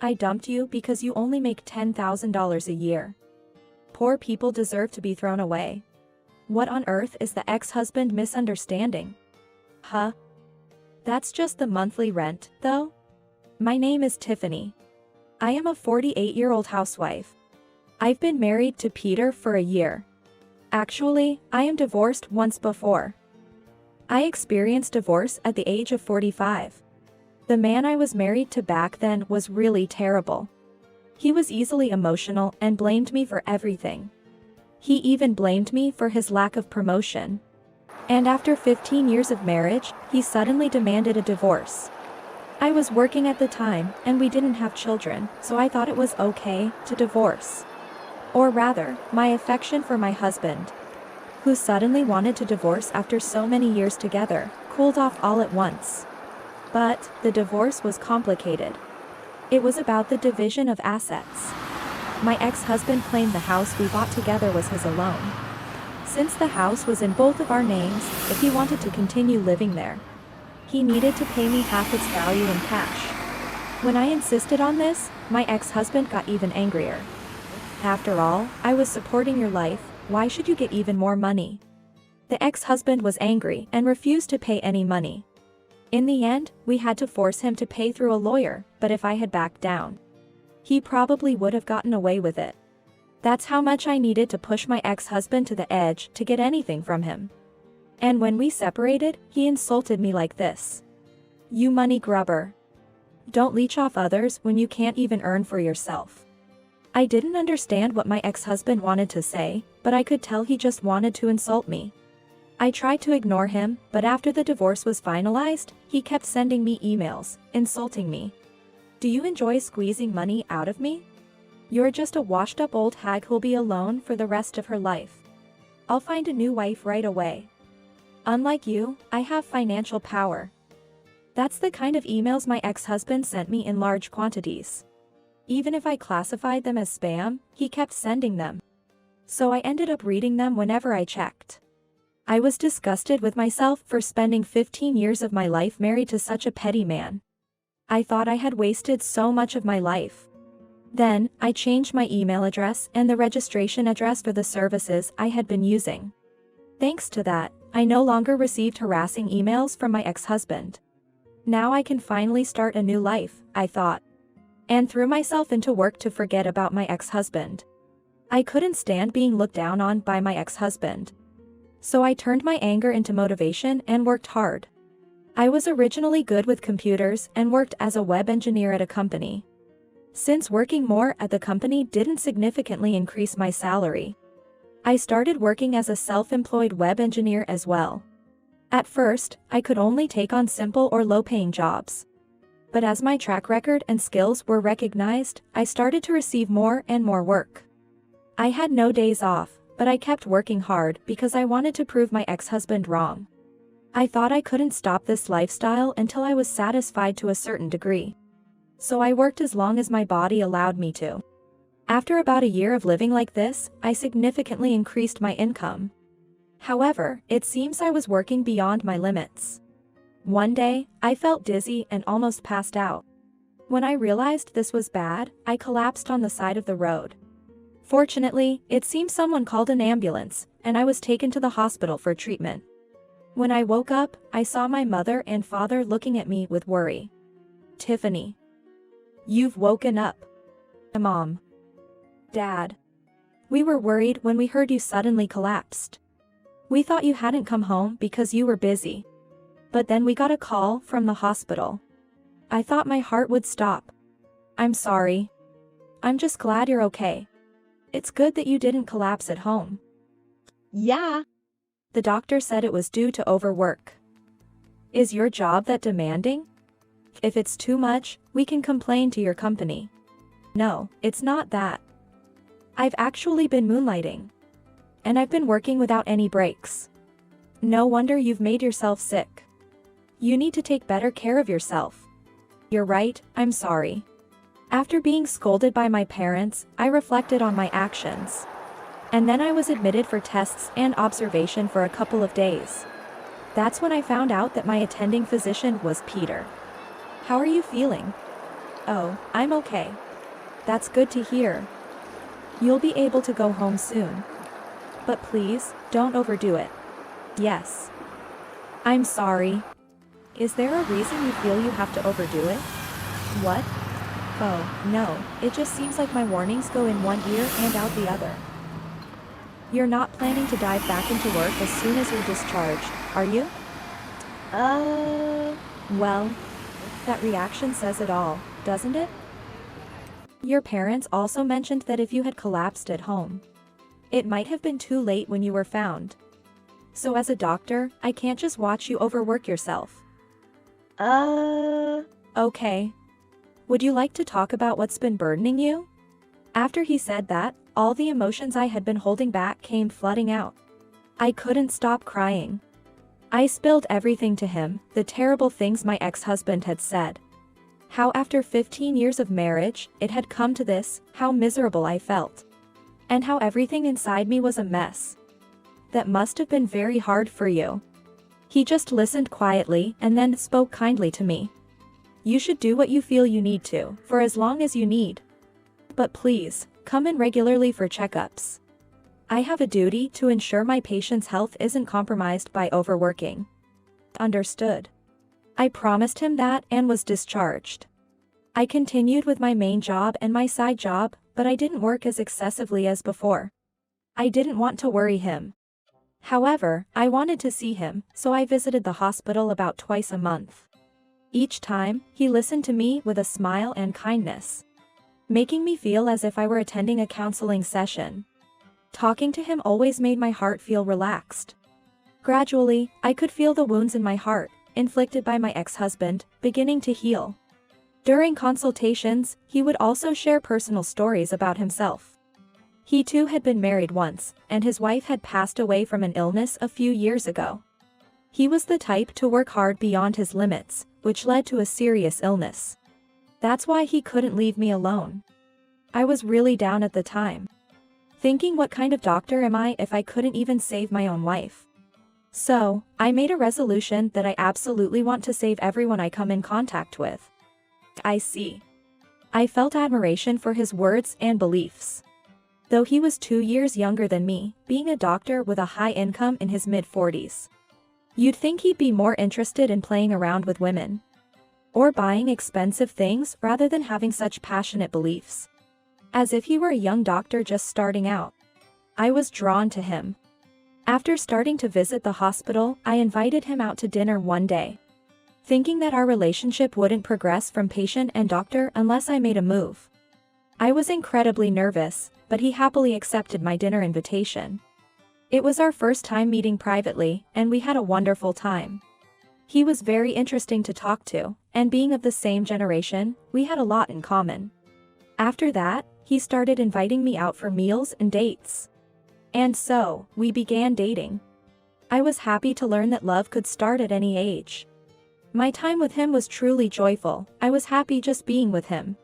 I dumped you because you only make $10,000 a year. Poor people deserve to be thrown away. What on earth is the ex-husband misunderstanding? Huh? That's just the monthly rent, though? My name is Tiffany. I am a 48-year-old housewife. I've been married to Peter for a year. Actually, I am divorced once before. I experienced divorce at the age of 45. The man I was married to back then was really terrible. He was easily emotional and blamed me for everything. He even blamed me for his lack of promotion. And after 15 years of marriage, he suddenly demanded a divorce. I was working at the time, and we didn't have children, so I thought it was okay to divorce. Or rather, my affection for my husband, who suddenly wanted to divorce after so many years together, cooled off all at once. But the divorce was complicated. It was about the division of assets. My ex-husband claimed the house we bought together was his alone. Since the house was in both of our names, if he wanted to continue living there, he needed to pay me half its value in cash. When I insisted on this, my ex-husband got even angrier. After all, I was supporting your life, why should you get even more money? The ex-husband was angry and refused to pay any money. In the end, we had to force him to pay through a lawyer, but if I had backed down, he probably would have gotten away with it. That's how much I needed to push my ex-husband to the edge to get anything from him. And when we separated, he insulted me like this. You money grubber. Don't leech off others when you can't even earn for yourself. I didn't understand what my ex-husband wanted to say, but I could tell he just wanted to insult me. I tried to ignore him, but after the divorce was finalized, he kept sending me emails, insulting me. Do you enjoy squeezing money out of me? You're just a washed-up old hag who'll be alone for the rest of her life. I'll find a new wife right away. Unlike you, I have financial power. That's the kind of emails my ex-husband sent me in large quantities. Even if I classified them as spam, he kept sending them. So I ended up reading them whenever I checked. I was disgusted with myself for spending 15 years of my life married to such a petty man. I thought I had wasted so much of my life. Then, I changed my email address and the registration address for the services I had been using. Thanks to that, I no longer received harassing emails from my ex-husband. Now I can finally start a new life, I thought. And threw myself into work to forget about my ex-husband. I couldn't stand being looked down on by my ex-husband. So I turned my anger into motivation and worked hard. I was originally good with computers and worked as a web engineer at a company. Since working more at the company didn't significantly increase my salary, I started working as a self-employed web engineer as well. At first, I could only take on simple or low-paying jobs. But as my track record and skills were recognized, I started to receive more and more work. I had no days off, but I kept working hard because I wanted to prove my ex-husband wrong. I thought I couldn't stop this lifestyle until I was satisfied to a certain degree. So I worked as long as my body allowed me to. After about a year of living like this, I significantly increased my income. However, it seems I was working beyond my limits. One day, I felt dizzy and almost passed out. When I realized this was bad, I collapsed on the side of the road. Fortunately, it seems someone called an ambulance, and I was taken to the hospital for treatment. When I woke up, I saw my mother and father looking at me with worry. Tiffany. You've woken up. Mom. Dad. We were worried when we heard you suddenly collapsed. We thought you hadn't come home because you were busy. But then we got a call from the hospital. I thought my heart would stop. I'm sorry. I'm just glad you're okay. It's good that you didn't collapse at home. Yeah. The doctor said it was due to overwork. Is your job that demanding? If it's too much, we can complain to your company. No, it's not that. I've actually been moonlighting. And I've been working without any breaks. No wonder you've made yourself sick. You need to take better care of yourself. You're right, I'm sorry. After being scolded by my parents, I reflected on my actions. And then I was admitted for tests and observation for a couple of days. That's when I found out that my attending physician was Peter. How are you feeling? Oh, I'm okay. That's good to hear. You'll be able to go home soon. But please, don't overdo it. Yes. I'm sorry. Is there a reason you feel you have to overdo it? What? Oh, no, it just seems like my warnings go in one ear and out the other. You're not planning to dive back into work as soon as you're discharged, are you? Well, that reaction says it all, doesn't it? Your parents also mentioned that if you had collapsed at home, it might have been too late when you were found. So as a doctor, I can't just watch you overwork yourself. Okay. Would you like to talk about what's been burdening you? After he said that, all the emotions I had been holding back came flooding out. I couldn't stop crying. I spilled everything to him, the terrible things my ex-husband had said. How after 15 years of marriage, it had come to this, how miserable I felt. And how everything inside me was a mess. That must have been very hard for you. He just listened quietly and then spoke kindly to me. You should do what you feel you need to, for as long as you need. But please, come in regularly for checkups. I have a duty to ensure my patient's health isn't compromised by overworking. Understood. I promised him that and was discharged. I continued with my main job and my side job, but I didn't work as excessively as before. I didn't want to worry him. However, I wanted to see him, so I visited the hospital about twice a month. Each time, he listened to me with a smile and kindness, making me feel as if I were attending a counseling session. Talking to him always made my heart feel relaxed. Gradually, I could feel the wounds in my heart, inflicted by my ex-husband, beginning to heal. During consultations, he would also share personal stories about himself. He too had been married once, and his wife had passed away from an illness a few years ago. He was the type to work hard beyond his limits, which led to a serious illness. That's why he couldn't leave me alone. I was really down at the time, thinking, what kind of doctor am I if I couldn't even save my own wife? So, I made a resolution that I absolutely want to save everyone I come in contact with. I see. I felt admiration for his words and beliefs. Though he was 2 years younger than me, being a doctor with a high income in his mid-40s. You'd think he'd be more interested in playing around with women, or buying expensive things rather than having such passionate beliefs. As if he were a young doctor just starting out. I was drawn to him. After starting to visit the hospital, I invited him out to dinner one day, thinking that our relationship wouldn't progress from patient and doctor unless I made a move. I was incredibly nervous, but he happily accepted my dinner invitation. It was our first time meeting privately, and we had a wonderful time. He was very interesting to talk to, and being of the same generation, we had a lot in common. After that, he started inviting me out for meals and dates. And so, we began dating. I was happy to learn that love could start at any age. My time with him was truly joyful. I was happy just being with him.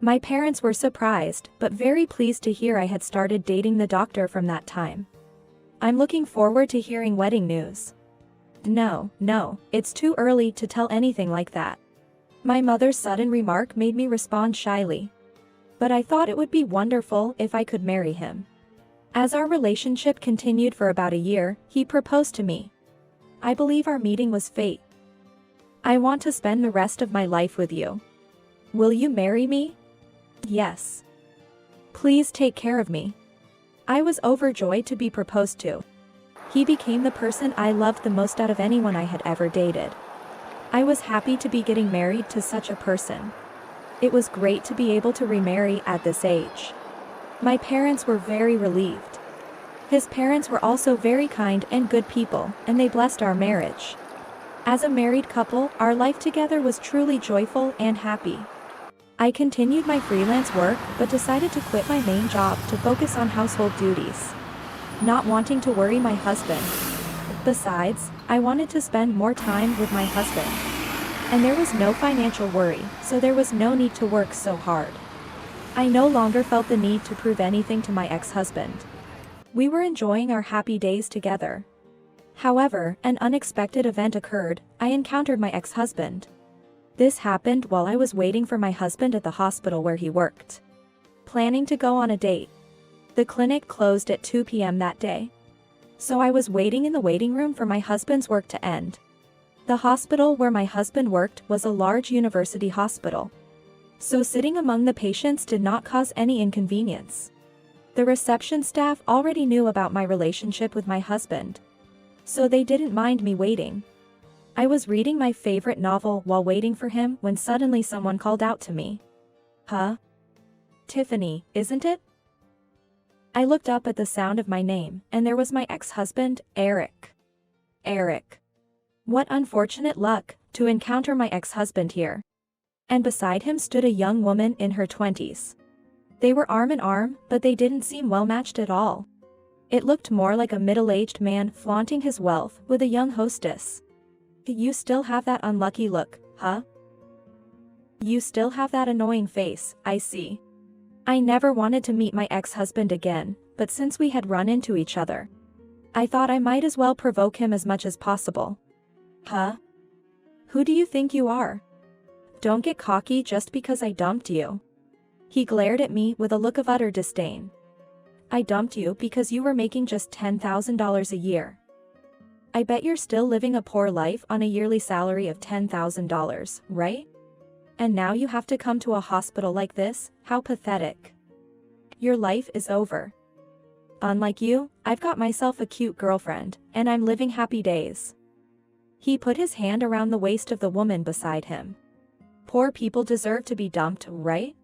My parents were surprised, but very pleased to hear I had started dating the doctor from that time. I'm looking forward to hearing wedding news. No, it's too early to tell anything like that. My mother's sudden remark made me respond shyly. But I thought it would be wonderful if I could marry him. As our relationship continued for about a year, he proposed to me. I believe our meeting was fate. I want to spend the rest of my life with you. Will you marry me? Yes. Please take care of me. I was overjoyed to be proposed to. He became the person I loved the most out of anyone I had ever dated. I was happy to be getting married to such a person. It was great to be able to remarry at this age. My parents were very relieved. His parents were also very kind and good people, and they blessed our marriage. As a married couple, our life together was truly joyful and happy. I continued my freelance work, but decided to quit my main job to focus on household duties, not wanting to worry my husband. Besides, I wanted to spend more time with my husband. And there was no financial worry, so there was no need to work so hard. I no longer felt the need to prove anything to my ex-husband. We were enjoying our happy days together. However, an unexpected event occurred. I encountered my ex-husband. This happened while I was waiting for my husband at the hospital where he worked. Planning to go on a date. The clinic closed at 2 p.m. that day. So I was waiting in the waiting room for my husband's work to end. The hospital where my husband worked was a large university hospital. So sitting among the patients did not cause any inconvenience. The reception staff already knew about my relationship with my husband. So they didn't mind me waiting. I was reading my favorite novel while waiting for him when suddenly someone called out to me. Huh? Tiffany, isn't it? I looked up at the sound of my name, and there was my ex-husband, Eric. Eric. What unfortunate luck, to encounter my ex-husband here. And beside him stood a young woman in her 20s. They were arm in arm, but they didn't seem well-matched at all. It looked more like a middle-aged man flaunting his wealth with a young hostess. You still have that unlucky look, huh? You still have that annoying face, I see. I never wanted to meet my ex-husband again, but since we had run into each other, I thought I might as well provoke him as much as possible. Huh? Who do you think you are? Don't get cocky just because I dumped you. He glared at me with a look of utter disdain. I dumped you because you were making just $10,000 a year. I bet you're still living a poor life on a yearly salary of $10,000, right? And now you have to come to a hospital like this? How pathetic. Your life is over. Unlike you, I've got myself a cute girlfriend, and I'm living happy days. He put his hand around the waist of the woman beside him. Poor people deserve to be dumped, right?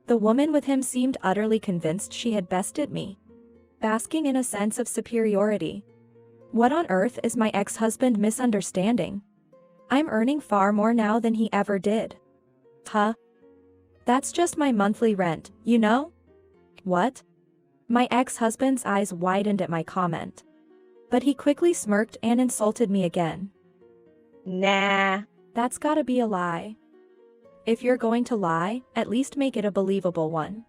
The woman with him seemed utterly convinced she had bested me, basking in a sense of superiority. What on earth is my ex-husband misunderstanding? I'm earning far more now than he ever did. Huh? That's just my monthly rent, you know? What? My ex-husband's eyes widened at my comment. But he quickly smirked and insulted me again. Nah, that's gotta be a lie. If you're going to lie, at least make it a believable one.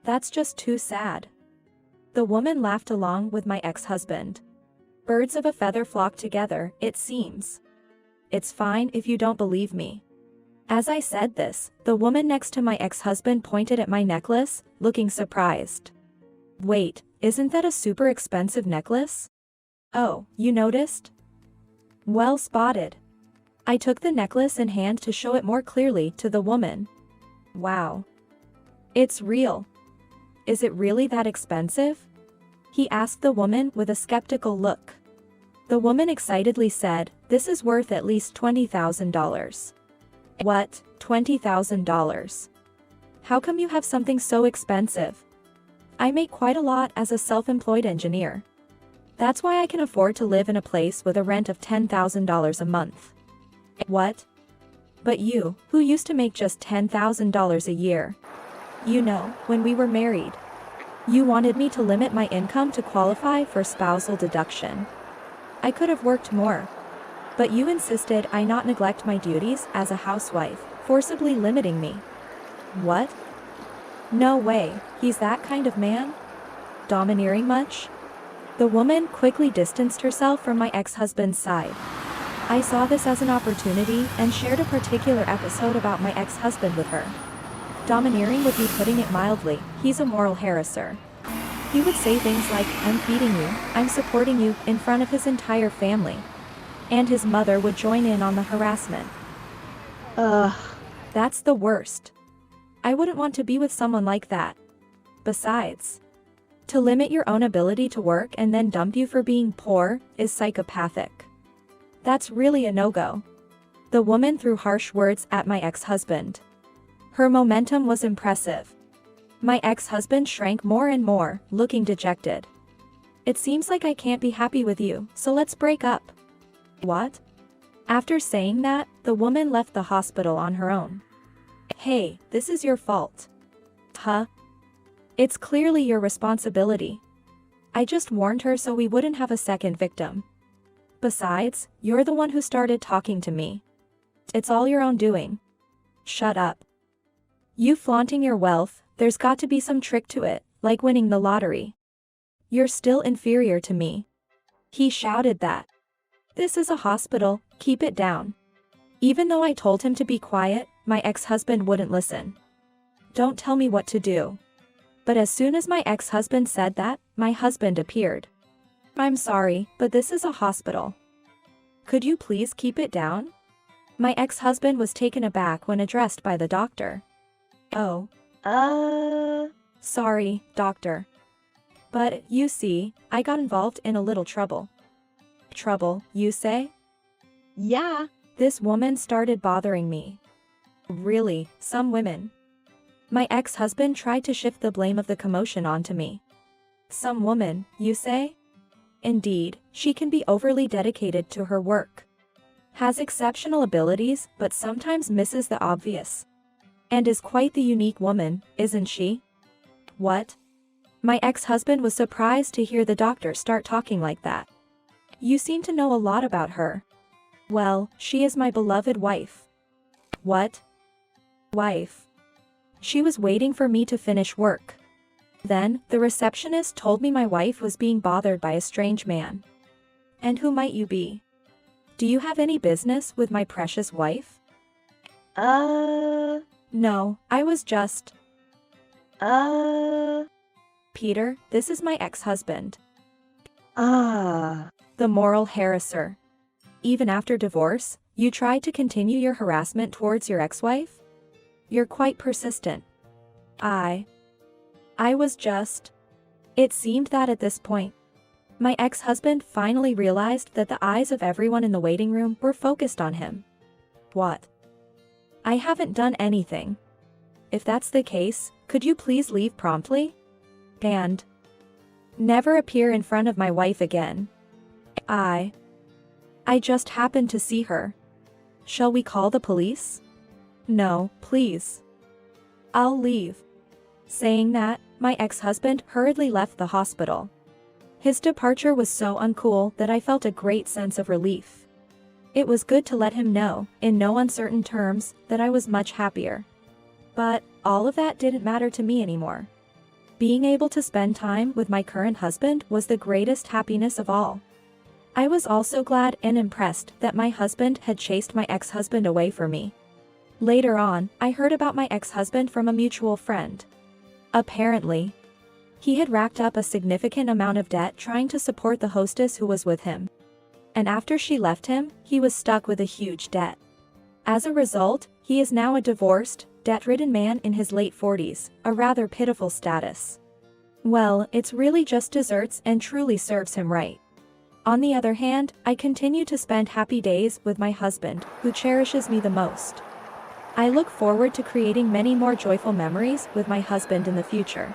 That's just too sad. The woman laughed along with my ex-husband. Birds of a feather flock together, it seems. It's fine if you don't believe me. As I said this, the woman next to my ex-husband pointed at my necklace, looking surprised. Wait, isn't that a super expensive necklace? Oh, you noticed? Well spotted. I took the necklace in hand to show it more clearly to the woman. Wow. It's real. Is it really that expensive? He asked the woman with a skeptical look. The woman excitedly said, this is worth at least $20,000. What, $20,000? How come you have something so expensive? I make quite a lot as a self-employed engineer. That's why I can afford to live in a place with a rent of $10,000 a month. What? But you, who used to make just $10,000 a year. You know, when we were married. You wanted me to limit my income to qualify for spousal deduction. I could have worked more. But you insisted I not neglect my duties as a housewife, forcibly limiting me. What? No way, he's that kind of man? Domineering much? The woman quickly distanced herself from my ex-husband's side. I saw this as an opportunity and shared a particular episode about my ex-husband with her. Domineering would be putting it mildly, he's a moral harasser. He would say things like, I'm feeding you, I'm supporting you, in front of his entire family. And his mother would join in on the harassment. Ugh. That's the worst. I wouldn't want to be with someone like that. Besides, to limit your own ability to work and then dump you for being poor is psychopathic. That's really a no-go. The woman threw harsh words at my ex-husband. Her momentum was impressive. My ex-husband shrank more and more, looking dejected. It seems like I can't be happy with you, so let's break up. What? After saying that, the woman left the hospital on her own. Hey, this is your fault. Huh? It's clearly your responsibility. I just warned her so we wouldn't have a second victim. Besides, you're the one who started talking to me. It's all your own doing. Shut up. You flaunting your wealth, there's got to be some trick to it, like winning the lottery. You're still inferior to me. He shouted that. This is a hospital, keep it down. Even though I told him to be quiet, my ex-husband wouldn't listen. Don't tell me what to do. But as soon as my ex-husband said that, my husband appeared. I'm sorry, but this is a hospital. Could you please keep it down? My ex-husband was taken aback when addressed by the doctor. Oh. Sorry, doctor. But, you see, I got involved in a little trouble. Trouble, you say? Yeah. This woman started bothering me. Really, some women. My ex-husband tried to shift the blame of the commotion onto me. Some woman, you say? Indeed, she can be overly dedicated to her work. Has exceptional abilities, but sometimes misses the obvious. And is quite the unique woman, isn't she? What? My ex-husband was surprised to hear the doctor start talking like that. You seem to know a lot about her. Well, she is my beloved wife. What? Wife. She was waiting for me to finish work. Then, the receptionist told me my wife was being bothered by a strange man. And who might you be? Do you have any business with my precious wife? No, I was just... Peter, this is my ex-husband. The moral harasser. Even after divorce, you tried to continue your harassment towards your ex-wife? You're quite persistent. I was just... It seemed that at this point, my ex-husband finally realized that the eyes of everyone in the waiting room were focused on him. What? I haven't done anything. If that's the case, could you please leave promptly? And never appear in front of my wife again. I just happened to see her. Shall we call the police? No, please. I'll leave. Saying that, my ex-husband hurriedly left the hospital. His departure was so uncool that I felt a great sense of relief. It was good to let him know, in no uncertain terms, that I was much happier. But, all of that didn't matter to me anymore. Being able to spend time with my current husband was the greatest happiness of all. I was also glad and impressed that my husband had chased my ex-husband away from me. Later on, I heard about my ex-husband from a mutual friend. Apparently, he had racked up a significant amount of debt trying to support the hostess who was with him. And after she left him, he was stuck with a huge debt. As a result, he is now a divorced, debt-ridden man in his late 40s, a rather pitiful status. Well, it's really just desserts and truly serves him right. On the other hand, I continue to spend happy days with my husband, who cherishes me the most. I look forward to creating many more joyful memories with my husband in the future.